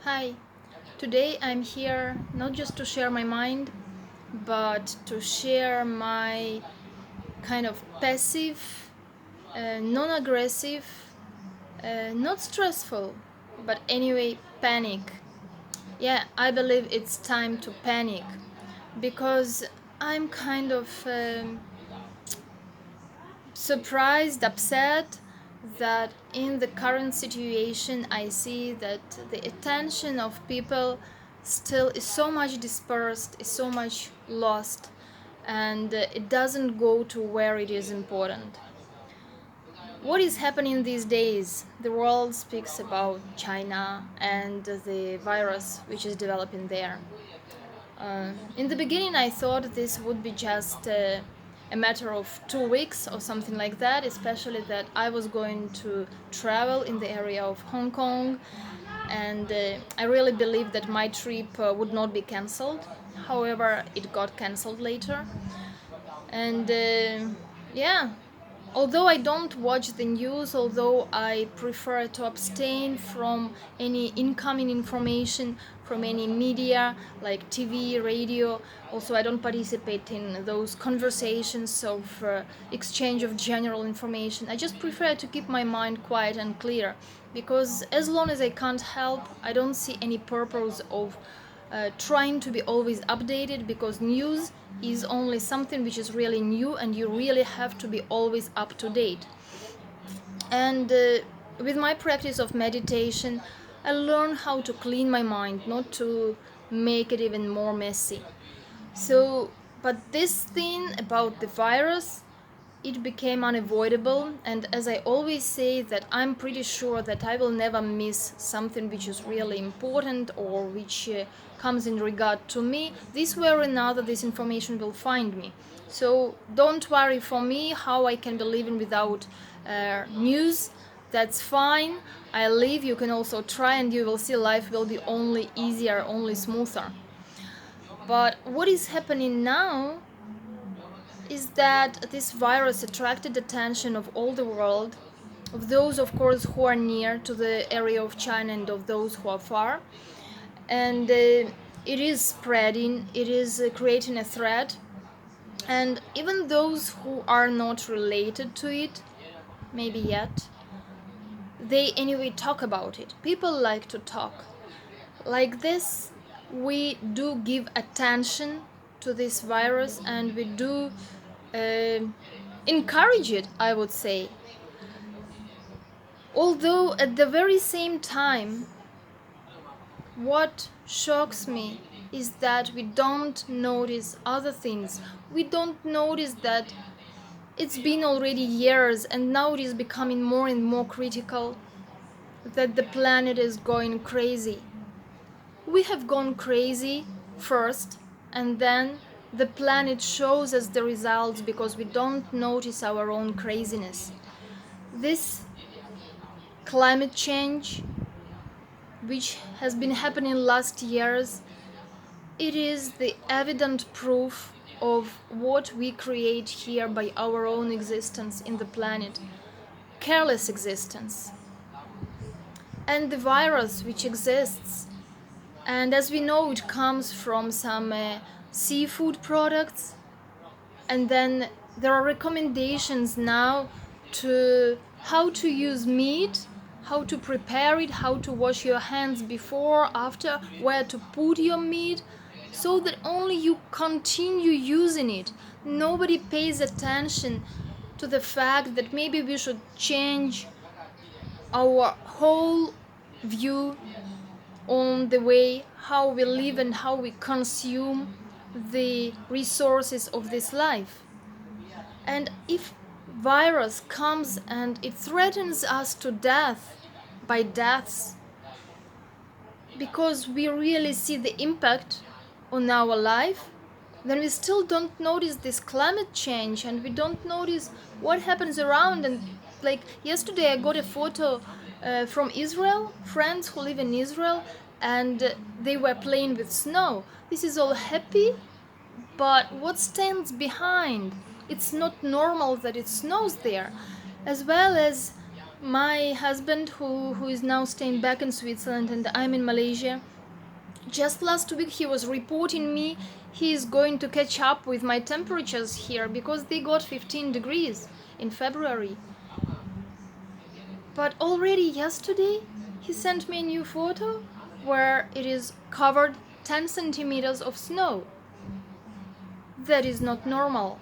Hi, today I'm here not just to share my mind, but to share my kind of passive, non aggressive, not stressful, but anyway, panic. Yeah, I believe it's time to panic because I'm kind of surprised, upset that in the current situation I see that the attention of people still is so much dispersed, is so much lost, and it doesn't go to where it is important. What is happening these days? The world speaks about China and the virus which is developing there. In the beginning, I thought this would be just a matter of 2 weeks or something like that, especially that I was going to travel in the area of Hong Kong, and I really believed that my trip would not be cancelled. However, it got cancelled later, and yeah, although I don't watch the news, although I prefer to abstain from any incoming information from any media like TV, radio, also I don't participate in those conversations of exchange of general information. I just prefer to keep my mind quiet and clear because as long as I can't help, I don't see any purpose of trying to be always updated, because news is only something which is really new and you really have to be always up to date. And with my practice of meditation, I learned how to clean my mind, not to make it even more messy. So, but this thing about the virus, it became unavoidable, and as I always say, that I'm pretty sure that I will never miss something which is really important or which comes in regard to me. This way or another, this information will find me. So don't worry for me how I can be living without news. That's fine. I live. You can also try, and you will see life will be only easier, only smoother. But what is happening now is that this virus attracted attention of all the world, of those, of course, who are near to the area of China and of those who are far. And it is spreading, it is creating a threat. And even those who are not related to it, maybe yet, they anyway talk about it. People like to talk. Like this, we do give attention to this virus, and we do uh, encourage it, I would say. Although at the very same time, what shocks me is that we don't notice other things. We don't notice that it's been already years and now it is becoming more and more critical, that the planet is going crazy. We have gone crazy first, and then the planet shows us the results because we don't notice our own craziness. This climate change, which has been happening last years, it is the evident proof of what we create here by our own existence in the planet, careless existence. And the virus which exists, and as we know, it comes from some seafood products, and then there are recommendations now to how to use meat, how to prepare it, how to wash your hands before, after, where to put your meat, so that only you continue using it. Nobody pays attention to the fact that maybe we should change our whole view on the way how we live and how we consume the resources of this life. And if virus comes and it threatens us to death, by deaths, because we really see the impact on our life, then we still don't notice this climate change, and we don't notice what happens around. And like yesterday I got a photo from Israel, friends who live in Israel, and they were playing with snow. This is all happy, but what stands behind? It's not normal that it snows there. As well as My husband, who is now staying back in Switzerland and I'm in Malaysia, just last week he was reporting me he is going to catch up with my temperatures here because they got 15 degrees in February. But already yesterday he sent me a new photo where it is covered 10 centimeters of snow. That is not normal.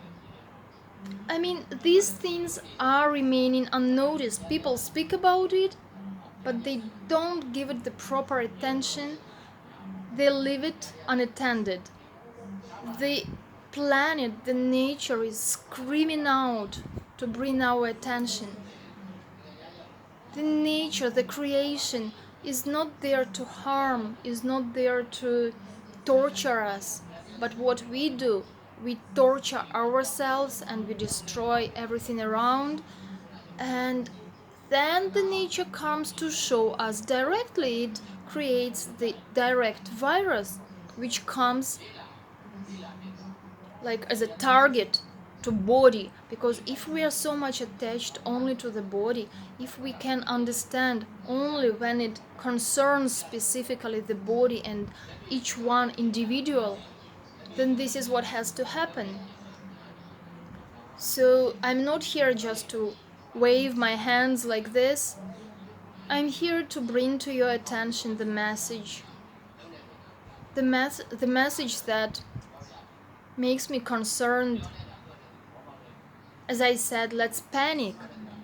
I mean, these things are remaining unnoticed. People speak about it, but they don't give it the proper attention. They leave it unattended. The planet, the nature is screaming out to bring our attention. The nature, the creation is not there to harm, is not there to torture us. But what we do, we torture ourselves and we destroy everything around. And then the nature comes to show us directly. It creates the direct virus, which comes like as a target to body, because if we are so much attached only to the body, if we can understand only when it concerns specifically the body and each one individual, then this is what has to happen. So I'm not here just to wave my hands like this. I'm here to bring to your attention the message, the message that makes me concerned. As I said, let's panic.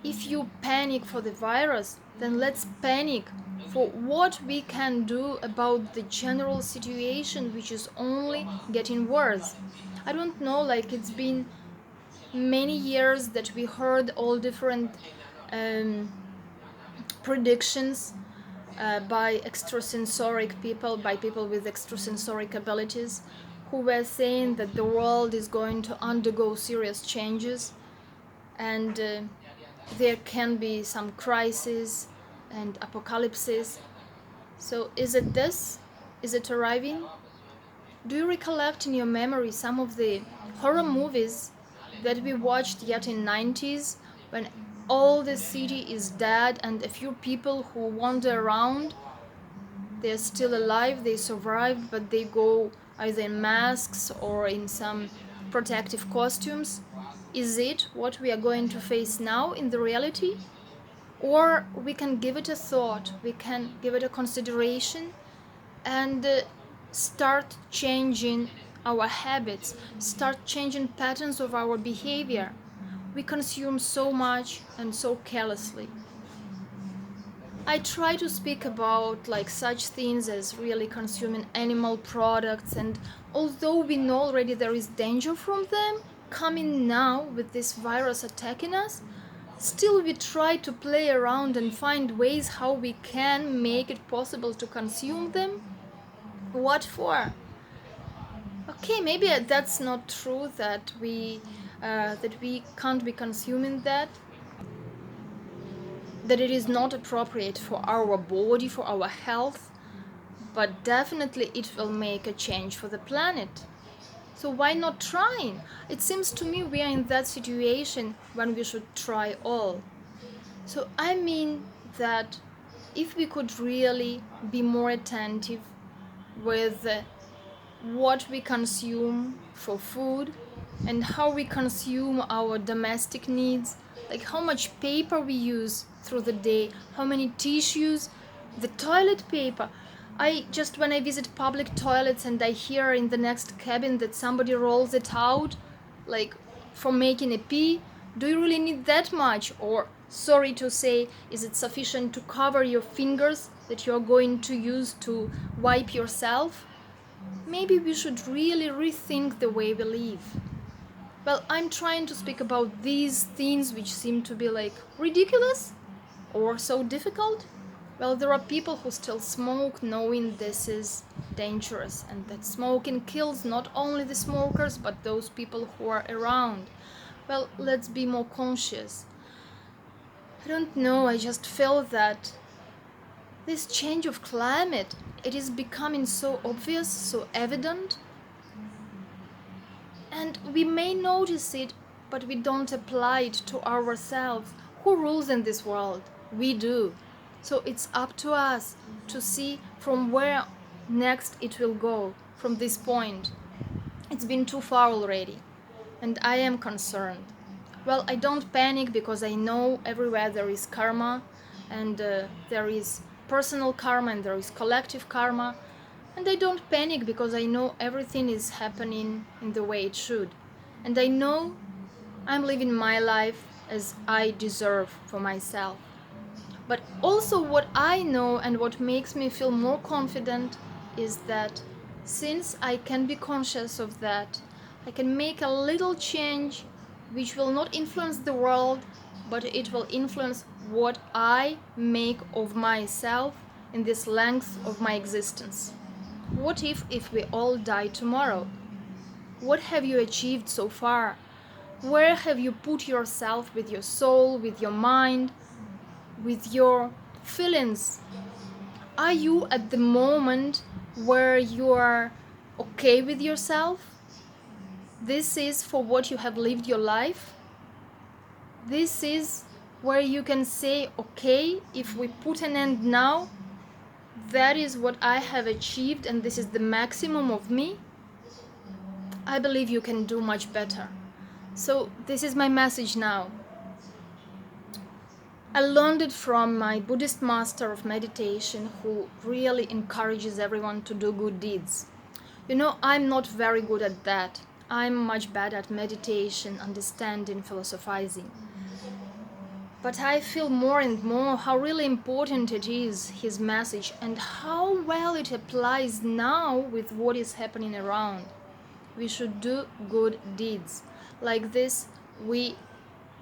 If you panic for the virus, then let's panic for what we can do about the general situation, which is only getting worse. I don't know, like it's been many years that we heard all different predictions by extrasensoric people, by people with extrasensoric abilities, who were saying that the world is going to undergo serious changes and there can be some crisis and apocalypses. So is it this? Is it arriving? Do you recollect in your memory some of the horror movies that we watched yet in 90s, when all the city is dead and a few people who wander around, they're still alive, they survived, but they go either in masks or in some protective costumes? Is it what we are going to face now in the reality? Or we can give it a thought, we can give it a consideration and start changing our habits, start changing patterns of our behavior. We consume so much and so carelessly. I try to speak about like such things as really consuming animal products, and although we know already there is danger from them coming now with this virus attacking us, still we try to play around and find ways how we can make it possible to consume them. What for? Okay, maybe that's not true that we can't be consuming that it is not appropriate for our body, for our health, but definitely it will make a change for the planet. So why not trying? It seems to me we are in that situation when we should try all. So I mean that if we could really be more attentive with what we consume for food and how we consume our domestic needs, like how much paper we use through the day, how many tissues, the toilet paper. When I visit public toilets and I hear in the next cabin that somebody rolls it out, like for making a pee, do you really need that much? Or, sorry to say, is it sufficient to cover your fingers that you're going to use to wipe yourself? Maybe we should really rethink the way we live. Well, I'm trying to speak about these things which seem to be like ridiculous or so difficult. Well, there are people who still smoke knowing this is dangerous and that smoking kills not only the smokers but those people who are around. Well, let's be more conscious. I don't know, I just feel that this change of climate, it is becoming so obvious, so evident, and we may notice it, but we don't apply it to ourselves. Who rules in this world? We do. So it's up to us to see from where next it will go from this point. It's been too far already, and I am concerned. Well, I don't panic because I know everywhere there is karma, and there is personal karma and there is collective karma. And I don't panic because I know everything is happening in the way it should. And I know I'm living my life as I deserve for myself. But also, what I know and what makes me feel more confident is that since I can be conscious of that, I can make a little change which will not influence the world, but it will influence what I make of myself in this length of my existence. What if we all die tomorrow? What have you achieved so far? Where have you put yourself with your soul, with your mind, with your feelings? Are you at the moment where you are okay with yourself? This is for what you have lived your life. This is where you can say, okay, if we put an end now, that is what I have achieved and this is the maximum of me. I believe you can do much better. So this is my message now. I learned it from my Buddhist master of meditation who really encourages everyone to do good deeds. You know, I'm not very good at that. I'm much better at meditation, understanding, philosophizing. But I feel more and more how really important it is, his message, and how well it applies now with what is happening around. We should do good deeds. Like this, we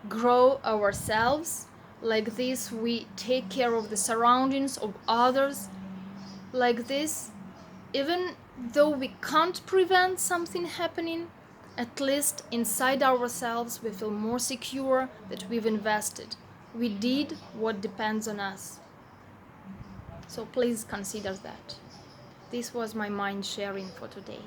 grow ourselves. Like this, we take care of the surroundings of others. Like this, even though we can't prevent something happening, at least inside ourselves we feel more secure that we've invested. We did what depends on us. So please consider that. This was my mind sharing for today.